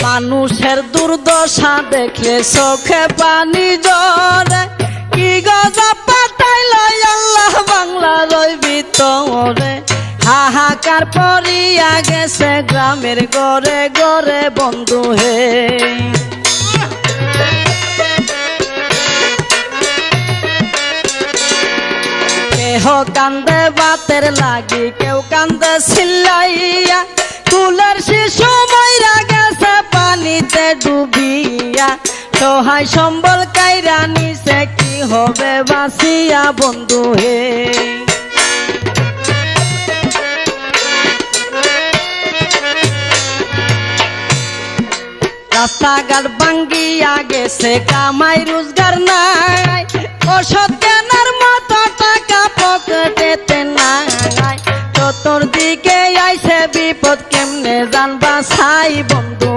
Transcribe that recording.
মানুষের দুর্দশা দেখলে চোখে পানি ঝরে, কি গজব পাঠাইল আল্লাহ বাংলার ওই ভিতরে। হাহাকার পড়িয়া গেছে গ্রামের ঘরে ঘরে বন্ধু হে। কেহ কান্দে বাতের লাগি, কেউ কান্দে চিল্লাইয়া, কুলের শিশু মইরা গেছে পানিতে ডুবিয়া। সহায় সম্বল কাইরা নিছে, কি হবে বাঁচিয়া বন্ধু হে। রাস্তাঘাট ভাঙ্গিয়া গেছে, কামাই রোজগার নাই, ওষুধ কেনার মতো টাকা পকেটেতে নাই। চতুর্দিকে আইছে বিপদ, কেমনে জানবা ছাই বন্ধু।